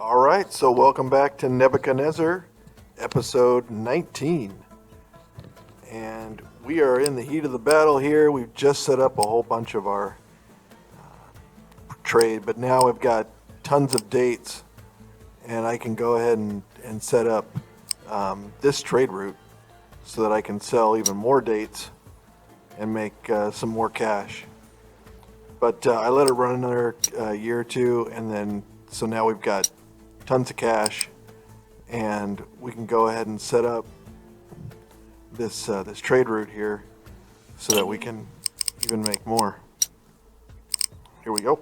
All right, so welcome back to Nebuchadnezzar, episode 19. And we are in the heat of the battle here. We've just set up a whole bunch of our trade, but now we've got tons of dates, and I can go ahead and set up this trade route so that I can sell even more dates and make some more cash. But I let it run another year or two, and then so now we've got tons of cash, and we can go ahead and set up this trade route here so that we can even make more. Here we go.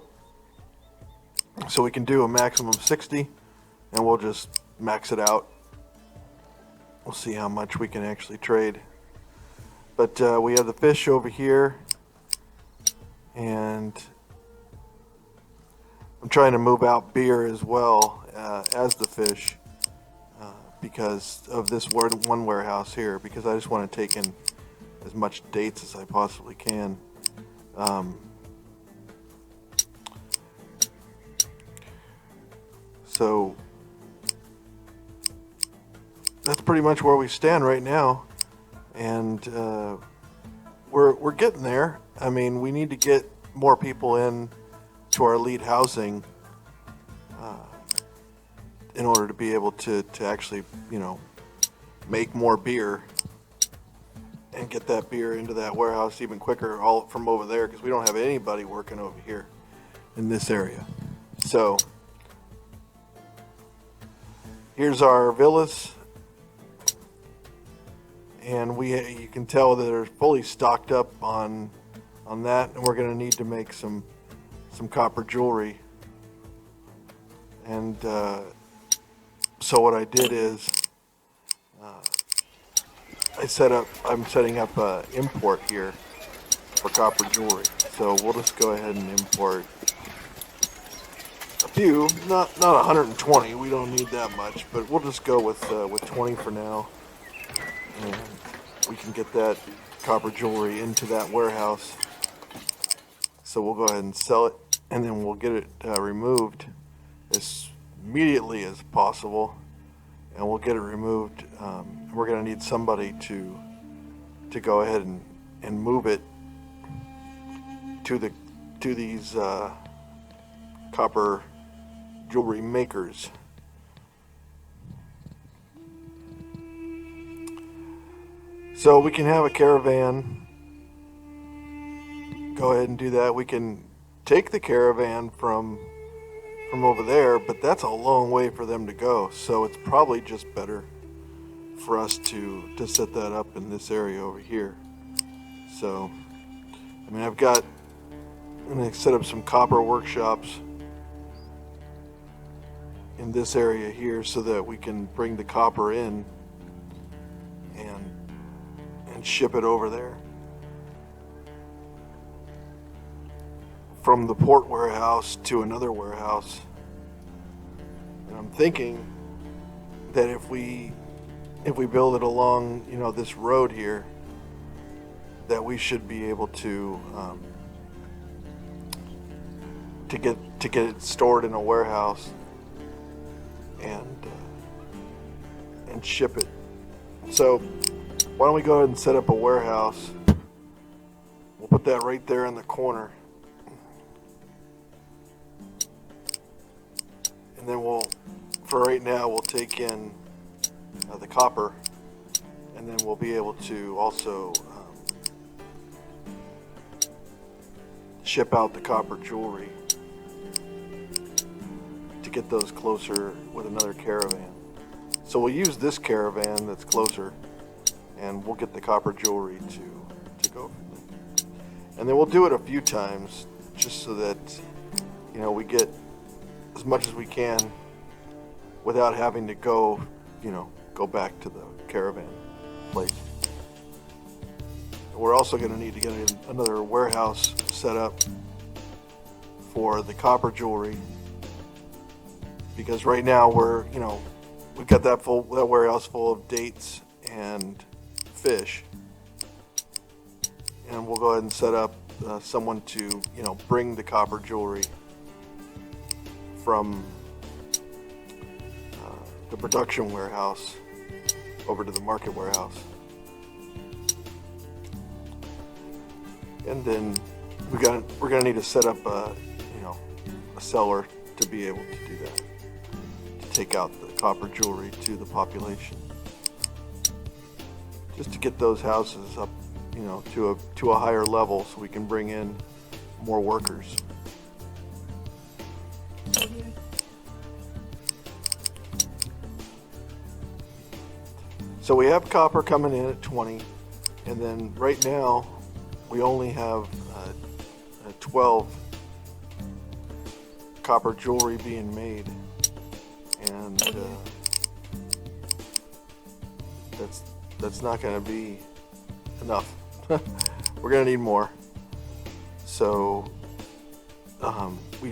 So we can do a maximum of 60, and we'll just max it out. We'll see how much we can actually trade. But we have the fish over here, and I'm trying to move out beer as well as the fish because of this one warehouse here, because I just want to take in as much dates as I possibly can. So that's pretty much where we stand right now, and we're getting there. I mean, we need to get more people in to our elite housing in order to be able to actually, make more beer and get that beer into that warehouse even quicker, all from over there, because we don't have anybody working over here in this area. So here's our villas, and you can tell that they're fully stocked up on that, and we're going to need to make some copper jewelry. And so what I did is I'm setting up an import here for copper jewelry. So we'll just go ahead and import a few, not 120. We don't need that much, but we'll just go with 20 for now, and we can get that copper jewelry into that warehouse. So we'll go ahead and sell it, and then we'll get it removed as immediately as possible, and we'll get it removed. We're going to need somebody to go ahead and move it to these copper jewelry makers. So we can have a caravan. Go ahead and do that. We can take the caravan from over there, but that's a long way for them to go, so it's probably just better for us to set that up in this area over here. So I mean, I'm going to set up some copper workshops in this area here so that we can bring the copper in and ship it over there from the port warehouse to another warehouse. And I'm thinking that if we build it along, this road here, that we should be able to get it stored in a warehouse and ship it. So why don't we go ahead and set up a warehouse? We'll put that right there in the corner. And then for right now, we'll take in the copper, and then we'll be able to also ship out the copper jewelry to get those closer with another caravan. So we'll use this caravan that's closer, and we'll get the copper jewelry to go from there. And then we'll do it a few times just so that we get as much as we can without having to go back to the caravan place. We're also going to need to get another warehouse set up for the copper jewelry, because right now we've got that warehouse full of dates and fish, and we'll go ahead and set up someone to bring the copper jewelry from the production warehouse over to the market warehouse. And then we're gonna need to set up a seller to be able to do that, to take out the copper jewelry to the population, just to get those houses up, to a higher level, so we can bring in more workers. So we have copper coming in at 20, and then right now we only have 12 copper jewelry being made, and that's not going to be enough. We're going to need more. So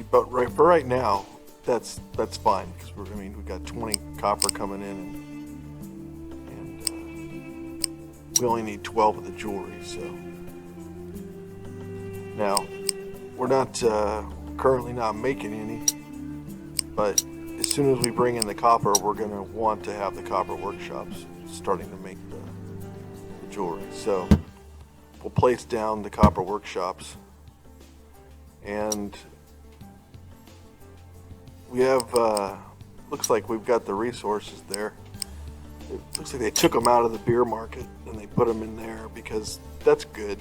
but for right now, that's fine, because we've got 20 copper coming in, and we only need 12 of the jewelry. So now we're not currently not making any, but as soon as we bring in the copper, we're going to want to have the copper workshops starting to make the jewelry. So we'll place down the copper workshops, and we have looks like we've got the resources there. It looks like they took them out of the beer market and they put them in there, because that's good.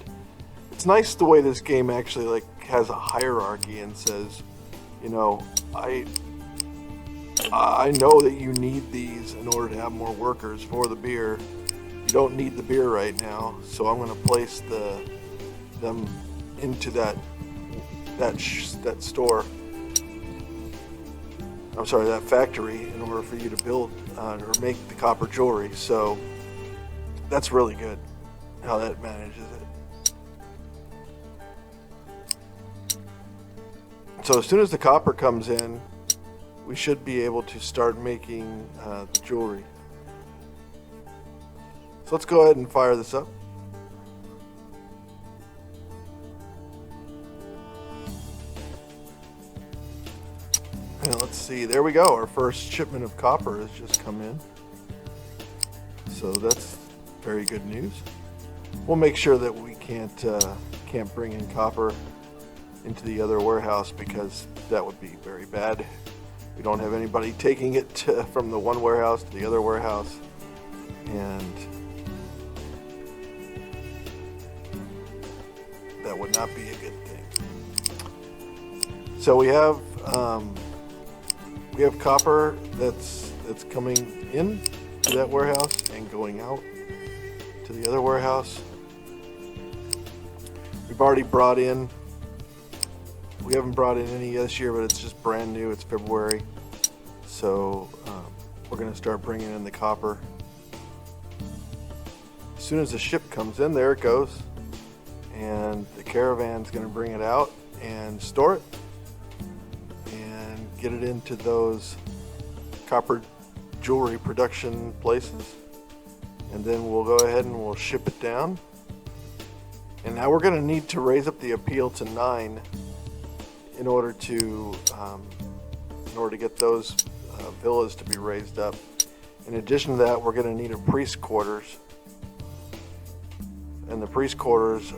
It's nice the way this game actually has a hierarchy and says, I know that you need these in order to have more workers for the beer. You don't need the beer right now, so I'm going to place them into that store. I'm sorry, that factory, in order for you to build or make the copper jewelry. So that's really good how that manages it. So as soon as the copper comes in, we should be able to start making the jewelry. So let's go ahead and fire this up. And let's see, there we go. Our first shipment of copper has just come in. So that's very good news. We'll make sure that we can't bring in copper into the other warehouse, because that would be very bad. We don't have anybody taking it from the one warehouse to the other warehouse, and that would not be a good thing. So we have copper that's coming in to that warehouse and going out to the other warehouse. We've already brought in. We haven't brought in any this year, but it's just brand new. It's February. So we're going to start bringing in the copper. As soon as the ship comes in, there it goes. And the caravan's going to bring it out and store it and get it into those copper jewelry production places. And then we'll go ahead and we'll ship it down. And now we're going to need to raise up the appeal to 9 in order to get those villas to be raised up. In addition to that, we're going to need a priest quarters, and the priest quarters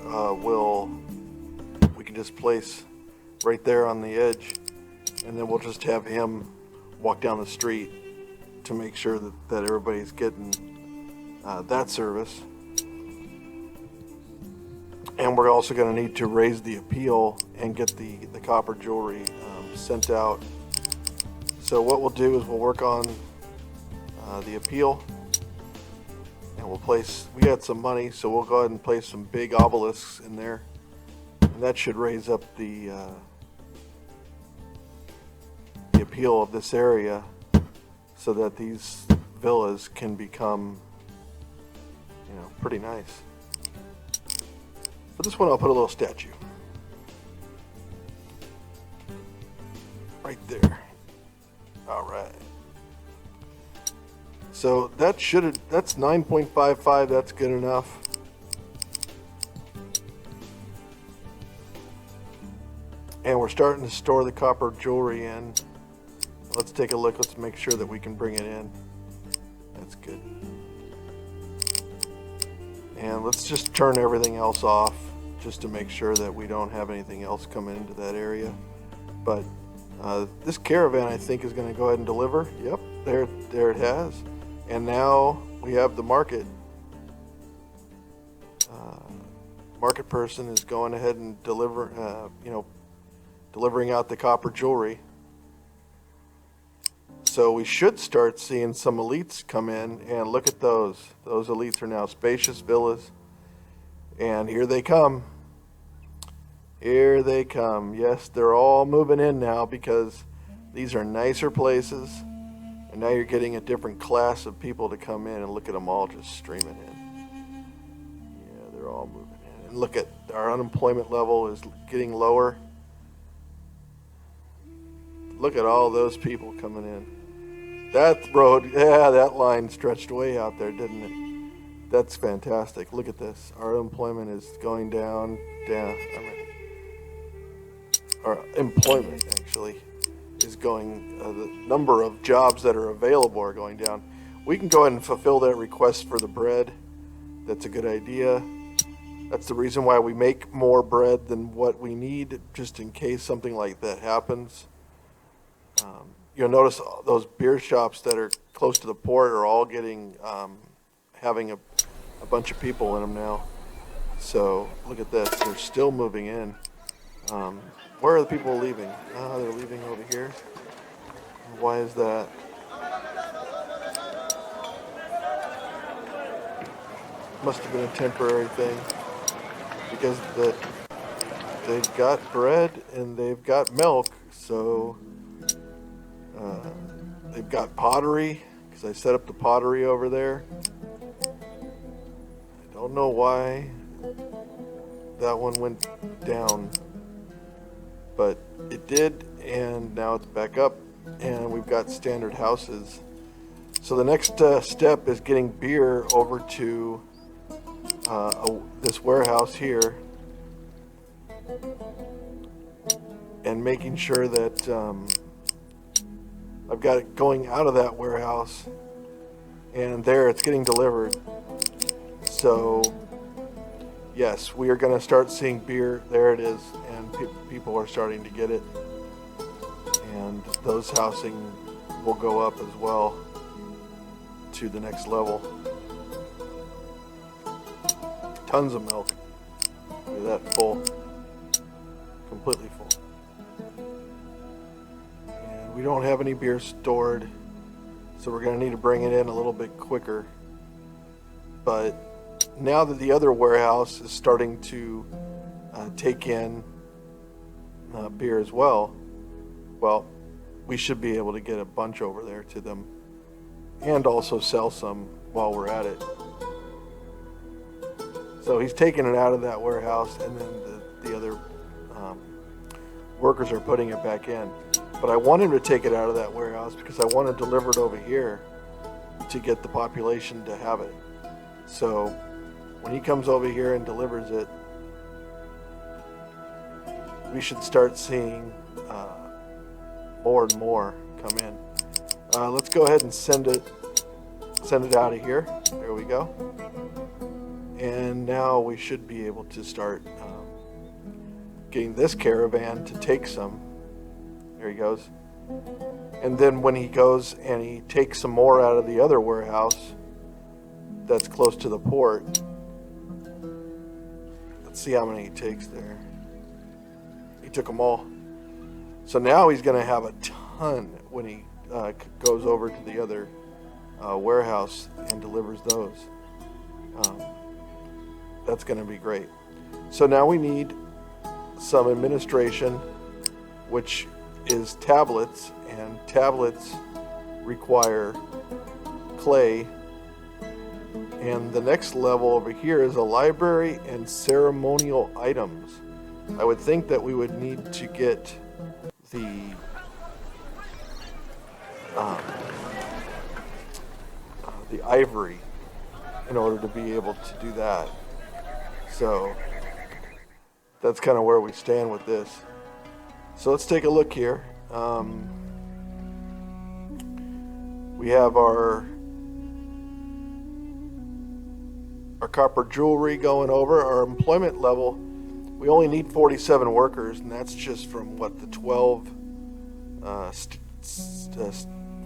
we can just place right there on the edge, and then we'll just have him walk down the street to make sure that everybody's getting that service. And we're also going to need to raise the appeal and get the copper jewelry sent out. So what we'll do is we'll work on the appeal, and we got some money, so we'll go ahead and place some big obelisks in there, and that should raise up the appeal of this area, so that these villas can become pretty nice. For this one, I'll put a little statue right there. All right. So that's 9.55. That's good enough. And we're starting to store the copper jewelry in. let's take a look. Let's make sure that we can bring it in. That's good. And let's just turn everything else off just to make sure that we don't have anything else coming into that area. But this caravan, I think, is going to go ahead and deliver. Yep, there it has. And now we have the market. Market person is going ahead and delivering out the copper jewelry. So we should start seeing some elites come in, and look at those. Those elites are now spacious villas. And here they come. Here they come. Yes, they're all moving in now because these are nicer places. And now you're getting a different class of people to come in, and look at them all just streaming in. Yeah, they're all moving in. And look at our unemployment level is getting lower. Look at all those people coming in. That road, yeah, that line stretched way out there, didn't it? That's fantastic. Look at this. Our unemployment is going down. Our employment, actually, is going, the number of jobs that are available are going down. We can go ahead and fulfill that request for the bread. That's a good idea. That's the reason why we make more bread than what we need, just in case something like that happens. You'll notice those beer shops that are close to the port are all getting, having a bunch of people in them now. So look at this, they're still moving in. Where are the people leaving? Oh, they're leaving over here. Why is that? Must have been a temporary thing, because they've got bread and they've got milk, so they've got pottery, because I set up the pottery over there. I don't know why that one went down, but it did, and now it's back up, and we've got standard houses. So the next step is getting beer over to this warehouse here, and making sure that I've got it going out of that warehouse, and there it's getting delivered. So yes, we are going to start seeing beer. There it is, and people are starting to get it, and those housing will go up as well to the next level. Tons of milk. Look at that, full, completely full. And we don't have any beer stored, so we're going to need to bring it in a little bit quicker. But now that the other warehouse is starting to take in beer as well, we should be able to get a bunch over there to them, and also sell some while we're at it. So he's taking it out of that warehouse, and then the other workers are putting it back in. But I want him to take it out of that warehouse because I want to deliver it over here to get the population to have it. So when he comes over here and delivers it, we should start seeing more and more come in. Let's go ahead and send it out of here. There we go. And now we should be able to start getting this caravan to take some. There he goes. And then when he goes and he takes some more out of the other warehouse that's close to the port, let's see how many he takes there. He took them all. So now he's going to have a ton when he goes over to the other warehouse and delivers those. That's going to be great. So now we need some administration, which is tablets, and tablets require clay. And the next level over here is a library and ceremonial items. I would think that we would need to get the ivory in order to be able to do that. So that's kind of where we stand with this. So let's take a look here. We have our copper jewelry going over. Our employment level, we only need 47 workers, and that's just from what, the 12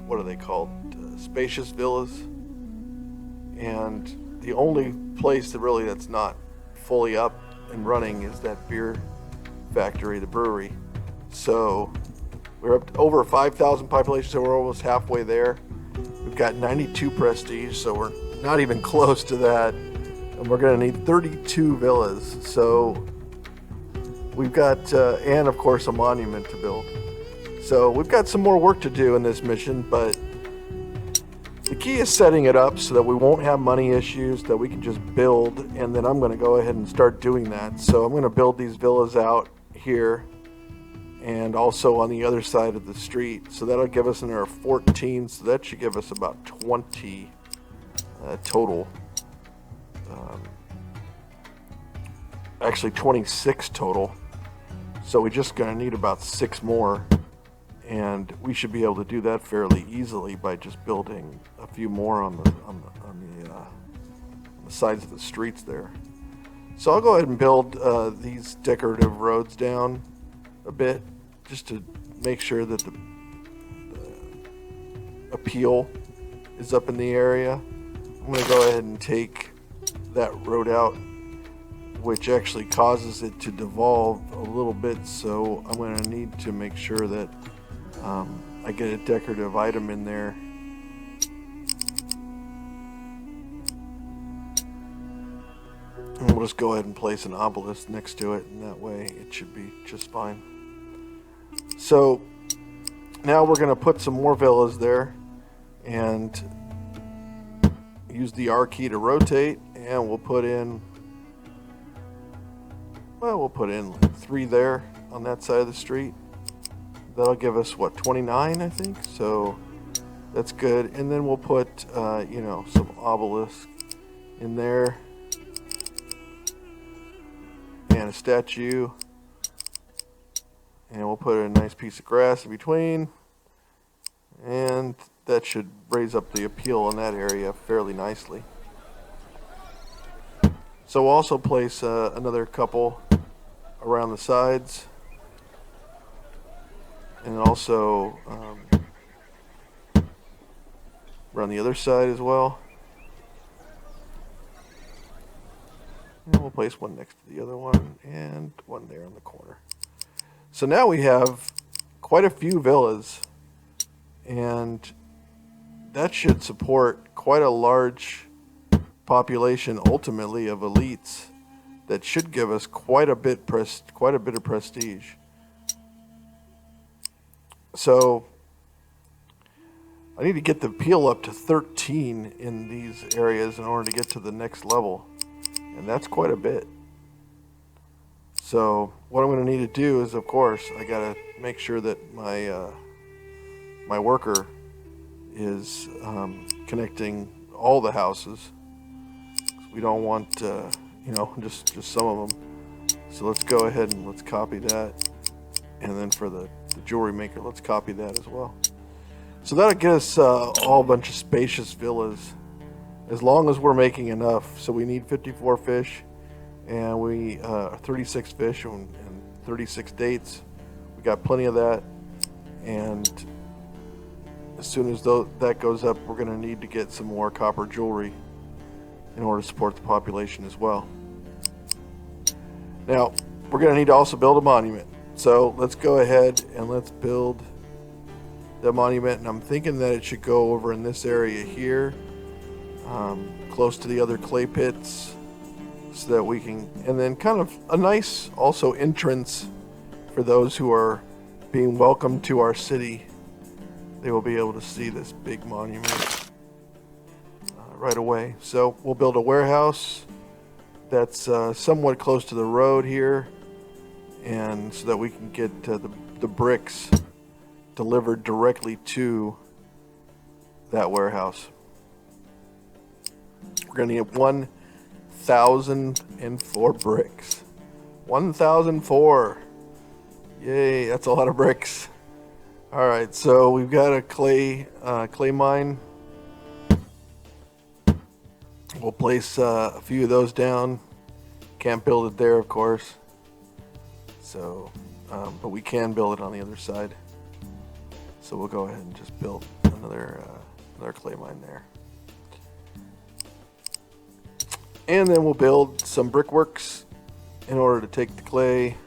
what are they called? Spacious villas. And the only place that really that's not fully up and running is that beer factory, the brewery. So we're up to over 5,000 population, so we're almost halfway there. We've got 92 prestige, so we're not even close to that. And we're going to need 32 villas. So we've got, and of course, a monument to build. So we've got some more work to do in this mission, but the key is setting it up so that we won't have money issues, that we can just build, and then I'm going to go ahead and start doing that. So I'm going to build these villas out here and also on the other side of the street. So that'll give us another 14, so that should give us about 20 total. Actually 26 total. So we're just going to need about 6 more. And we should be able to do that fairly easily by just building a few more on the sides of the streets there. So I'll go ahead and build these decorative roads down a bit, just to make sure that the appeal is up in the area. I'm going to go ahead and take that road out, which actually causes it to devolve a little bit. So I'm going to need to make sure that I get a decorative item in there. And we'll just go ahead and place an obelisk next to it, and that way it should be just fine. So now we're going to put some more villas there and use the R key to rotate, and we'll put in, well, we'll put in like 3 there on that side of the street. That'll give us, what, 29, I think? So that's good. And then we'll put, some obelisk in there. And a statue. And we'll put a nice piece of grass in between. And that should raise up the appeal in that area fairly nicely. So we'll also place another couple around the sides. And also around the other side as well. And we'll place one next to the other one and one there on the corner. So now we have quite a few villas, and that should support quite a large population ultimately of elites. That should give us quite a bit of prestige. So I need to get the appeal up to 13 in these areas in order to get to the next level. And that's quite a bit. So what I'm going to need to do is, of course, I got to make sure that my worker is connecting all the houses. We don't want, just some of them. So let's go ahead and let's copy that. And then for the jewelry maker, let's copy that as well. So that'll get us all a bunch of spacious villas, as long as we're making enough. So we need 54 fish, and we 36 fish and 36 dates. We got plenty of that, and as soon as that goes up, we're going to need to get some more copper jewelry in order to support the population as well. Now, we're going to need to also build a monument. So let's go ahead and let's build the monument, and I'm thinking that it should go over in this area here, close to the other clay pits, so that we can, and then kind of a nice also entrance for those who are being welcomed to our city. They will be able to see this big monument right away. So we'll build a warehouse that's somewhat close to the road here, and so that we can get the bricks delivered directly to that warehouse. We're going to need 1,004 bricks. 1,004. Yay, that's a lot of bricks. All right, so we've got a clay mine. We'll place a few of those down. Can't build it there, of course. So, but we can build it on the other side. So we'll go ahead and just build another clay mine there. And then we'll build some brickworks in order to take the clay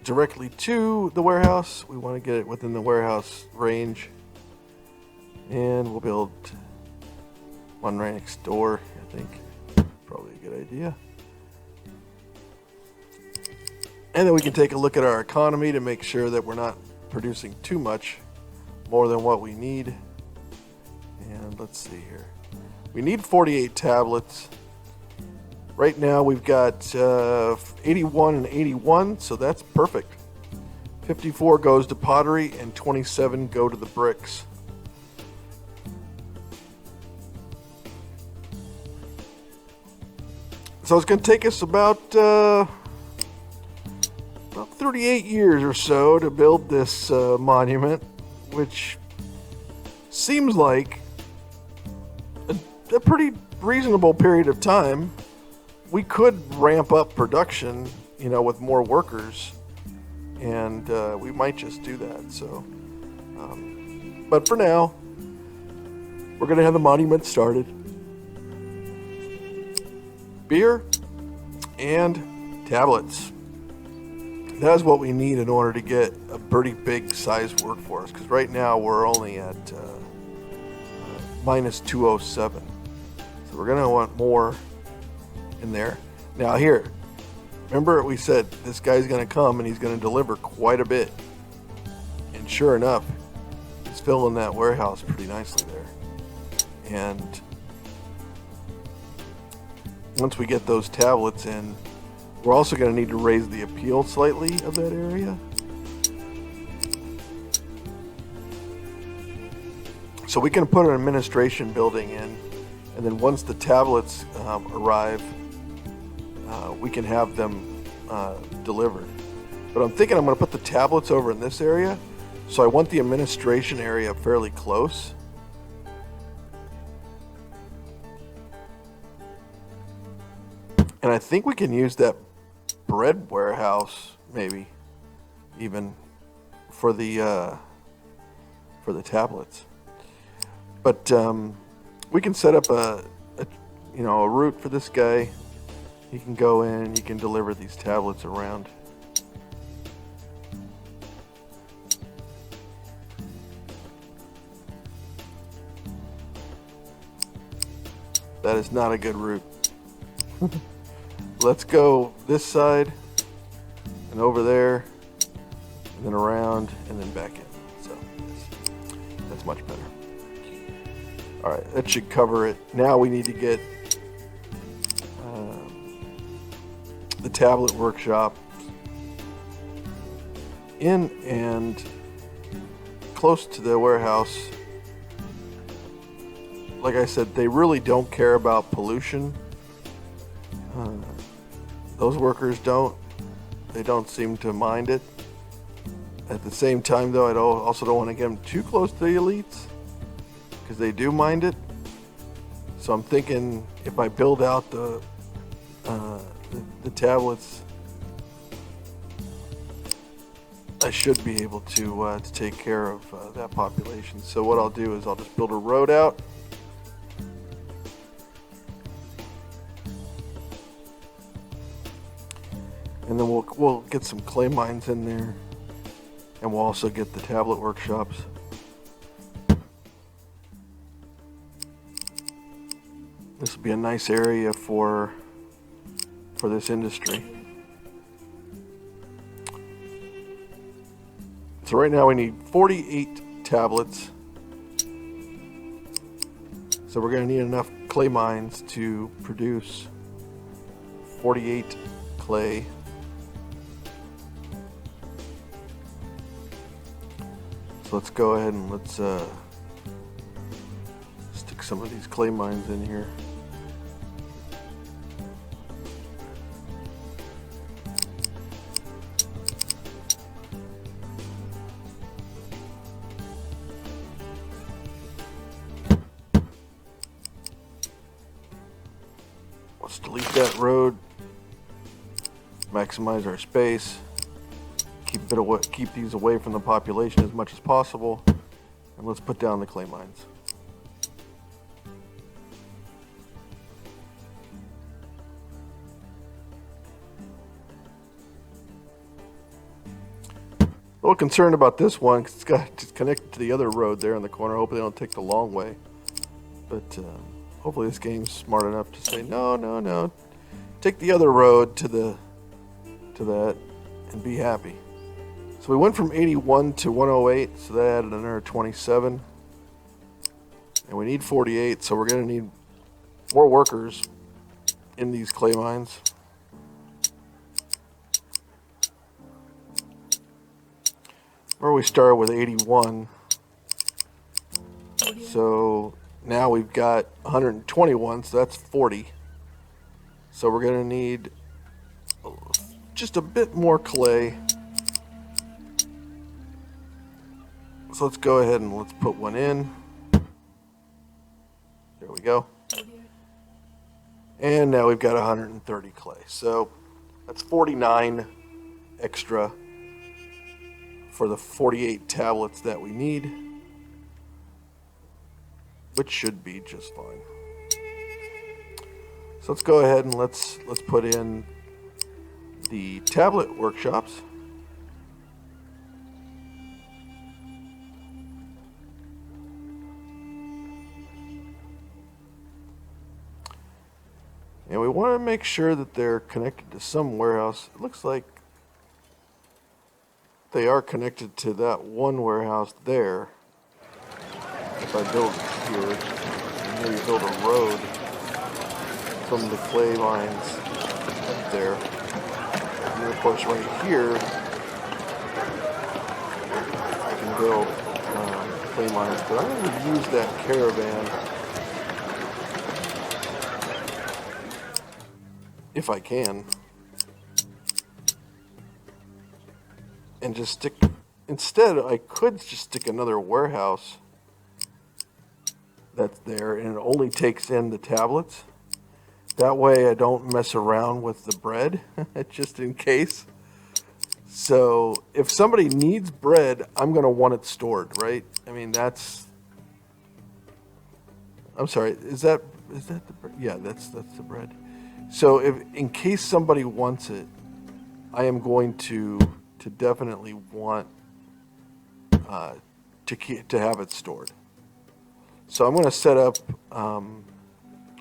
directly to the warehouse. We want to get it within the warehouse range. And we'll build one right next door, I think. Probably a good idea. And then we can take a look at our economy to make sure that we're not producing too much more than what we need. And let's see here. We need 48 tablets. Right now we've got 81 and 81, so that's perfect. 54 goes to pottery and 27 go to the bricks. So it's going to take us about 38 years or so to build this monument, which seems like a pretty reasonable period of time. We could ramp up production, with more workers, and we might just do that. So, but for now, we're going to have the monument started. Beer and tablets. That's what we need in order to get a pretty big size workforce, because right now we're only at minus 207. So we're going to want more in there. Now here, remember we said this guy's going to come and he's going to deliver quite a bit. And sure enough, he's filling that warehouse pretty nicely there. And once we get those tablets in, we're also going to need to raise the appeal slightly of that area. So we can put an administration building in, and then once the tablets arrive, we can have them delivered. But I'm thinking I'm going to put the tablets over in this area, so I want the administration area fairly close. And I think we can use that bread warehouse, maybe, even for the tablets. But we can set up a route for this guy. He can go in, he can deliver these tablets around. That is not a good route. Let's go this side and over there and then around and then back in. So that's much better. All right, that should cover it. Now we need to get the tablet workshop in and close to the warehouse. Like I said, they really don't care about pollution. Those workers don't. They don't seem to mind it. At the same time, though, I also don't want to get them too close to the elites, because they do mind it. So I'm thinking if I build out the tablets, I should be able to take care of that population. So what I'll do is I'll just build a road out. And then we'll get some clay mines in there, and we'll also get the tablet workshops. This will be a nice area for this industry. So right now we need 48 tablets. So we're going to need enough clay mines to produce 48 clay. So let's go ahead and let's stick some of these clay mines in here. Let's delete that road. Maximize our space. Keep these away from the population as much as possible. And let's put down the clay mines. A little concerned about this one because it's connected to the other road there in the corner. Hopefully they don't take the long way. But hopefully this game's smart enough to say, no. Take the other road to that and be happy. So we went from 81 to 108, so that added another 27. And we need 48, so we're going to need more workers in these clay mines. Where we started with 81. So now we've got 121, so that's 40. So we're going to need just a bit more clay. So let's go ahead and let's put one in. There we go. And now we've got 130 clay. So that's 49 extra for the 48 tablets that we need, which should be just fine. So let's go ahead and let's put in the tablet workshops. And we want to make sure that they're connected to some warehouse. It looks like they are connected to that one warehouse there. If I build here, maybe build a road from the clay lines up there. And then of course right here, I can build clay mines. But I'm going to use that caravan if I can. And just stick, instead I could just stick another warehouse that's there and it only takes in the tablets. That way I don't mess around with the bread, just in case. So if somebody needs bread, I'm going to want it stored, right? I mean, I'm sorry, is that the bread? Yeah, that's the bread. So if in case somebody wants it, I am going to definitely want to have it stored. So I'm going to set up a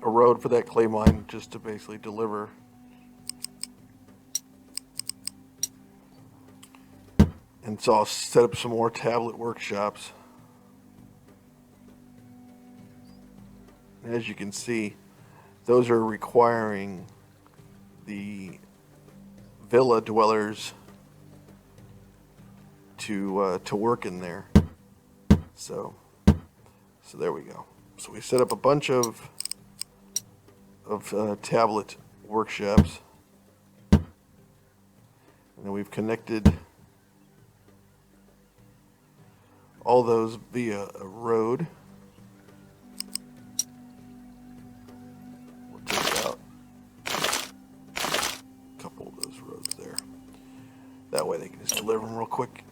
road for that clay mine just to basically deliver. And so I'll set up some more tablet workshops. And as you can see, those are requiring the villa dwellers to work in there. So there we go. So we set up a bunch of tablet workshops, and then we've connected all those via a road. We'll take out a couple of those roads there. That way they can just deliver them real quick.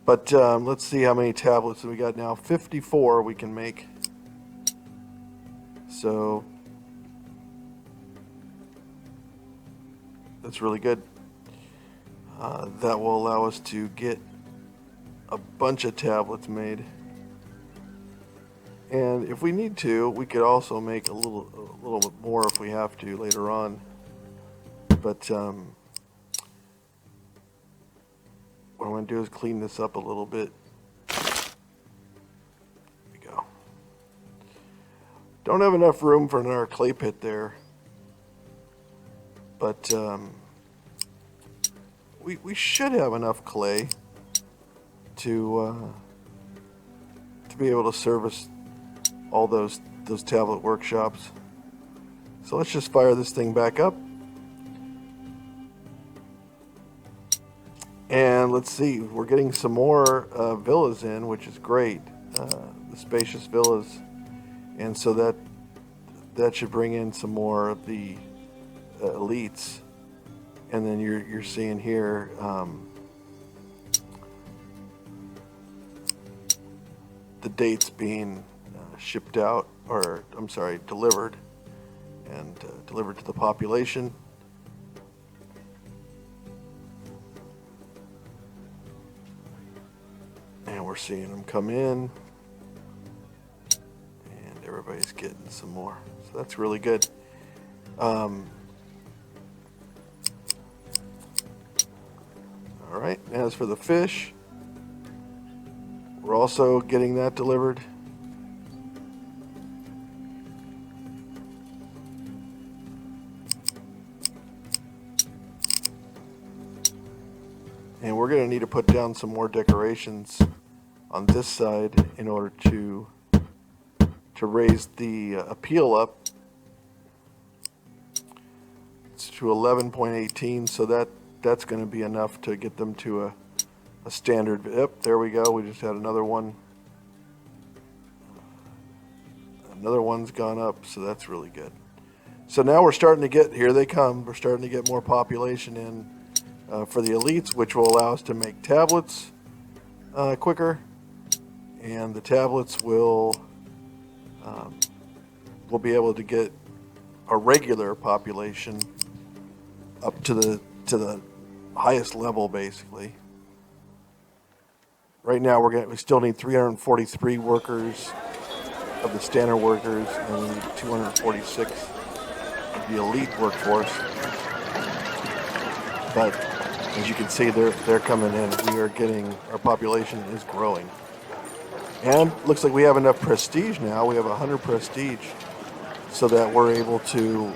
But let's see how many tablets we got now. 54 we can make. So that's really good. That will allow us to get a bunch of tablets made. And if we need to, we could also make a little bit more if we have to later on. But what I'm going to do is clean this up a little bit. There we go. Don't have enough room for another clay pit there. But we should have enough clay to be able to service all those tablet workshops. So let's just fire this thing back up. And let's see, we're getting some more villas in, which is great. The spacious villas. And so that should bring in some more of the elites, and then you're seeing here the dates being shipped out, or I'm sorry, delivered, and delivered to the population. And we're seeing them come in, and everybody's getting some more. So that's really good. All right, as for the fish, we're also getting that delivered. And we're going to need to put down some more decorations on this side in order to raise the appeal up to 11.18, so that's going to be enough to get them to a standard. Yep, there we go. We just had another one. Another one's gone up, so that's really good. So now we're starting to get, here they come, we're starting to get more population in for the elites, which will allow us to make tablets quicker. And the tablets will we'll be able to get a regular population up to the highest level, basically. Right now we still need 343 workers of the standard workers, and we need 246 of the elite workforce. But as you can see, they're coming in. Our population is growing. And looks like we have enough prestige now. We have 100 prestige, so that we're able to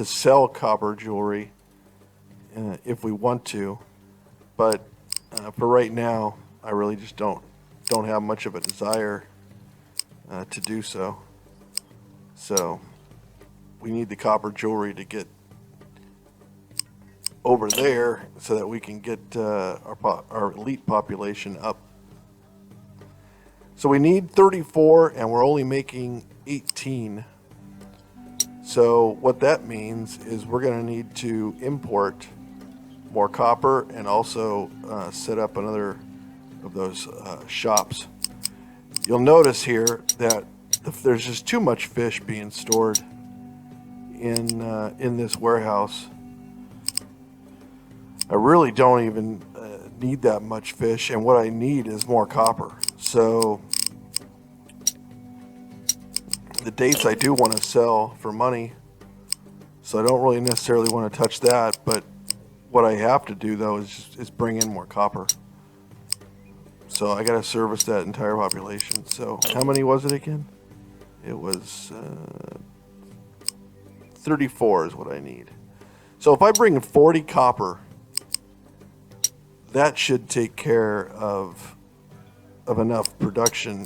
sell copper jewelry if we want to. But for right now, I really just don't have much of a desire to do so. So we need the copper jewelry to get over there so that we can get our elite population up. So we need 34, and we're only making 18. So what that means is we're going to need to import more copper and also set up another of those shops. You'll notice here that there's just too much fish being stored in this warehouse. I really don't even need that much fish, and what I need is more copper. So the dates I do want to sell for money, so I don't really necessarily want to touch that, but what I have to do though is bring in more copper. So I got to service that entire population. So how many was it again? It was 34 is what I need. So if I bring in 40 copper, that should take care of enough production,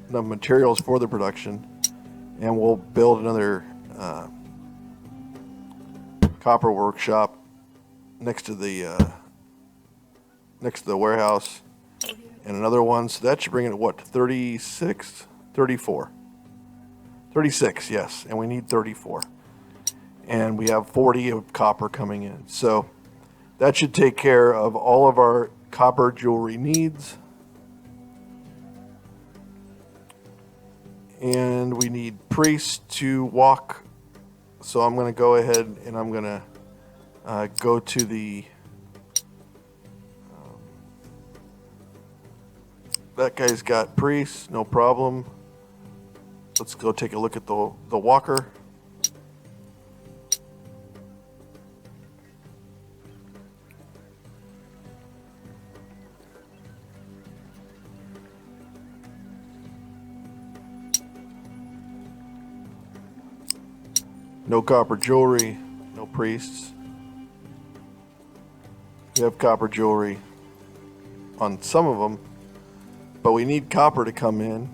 enough materials for the production, and we'll build another copper workshop next to the warehouse, and another one. So that should bring it to what, 36, 34, 36, yes, and we need 34, and we have 40 of copper coming in. So that should take care of all of our copper jewelry needs. And we need priests to walk. So I'm going to go ahead and I'm going to go to the... that guy's got priests, no problem. Let's go take a look at the walker. No copper jewelry, no priests. We have copper jewelry on some of them, but we need copper to come in.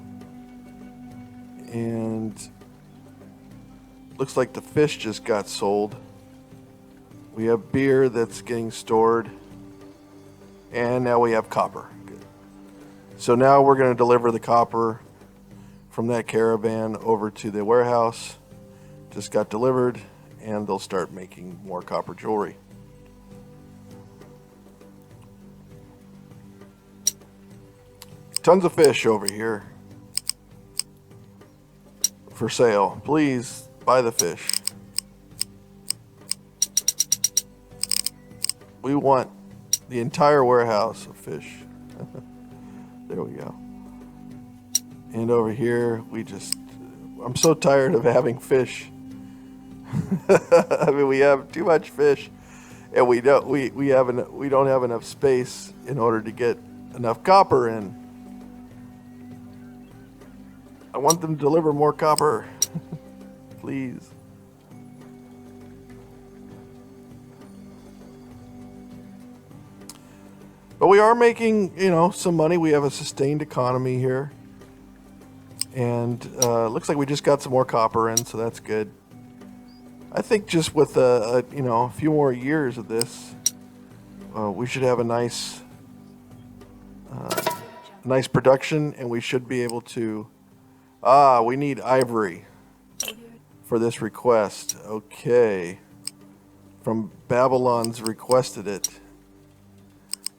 And looks like the fish just got sold. We have beer that's getting stored. And now we have copper. Good. So now we're going to deliver the copper from that caravan over to the warehouse. Just got delivered, and they'll start making more copper jewelry. Tons of fish over here for sale. Please buy the fish. We want the entire warehouse of fish. There we go. And over here, I'm so tired of having fish. I mean, we have too much fish, and we don't have enough space in order to get enough copper in. I want them to deliver more copper, please. But we are making, some money. We have a sustained economy here. And looks like we just got some more copper in, so that's good. I think just with a few more years of this, we should have a nice production, and we should be able to. We need ivory for this request. Okay, from Babylon's requested it,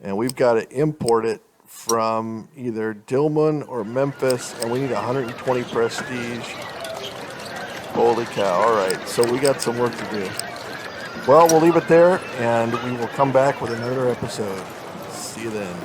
and we've got to import it from either Dilmun or Memphis, and we need 120 prestige. Holy cow. All right, so we got some work to do. Well, we'll leave it there, and we will come back with another episode. See you then.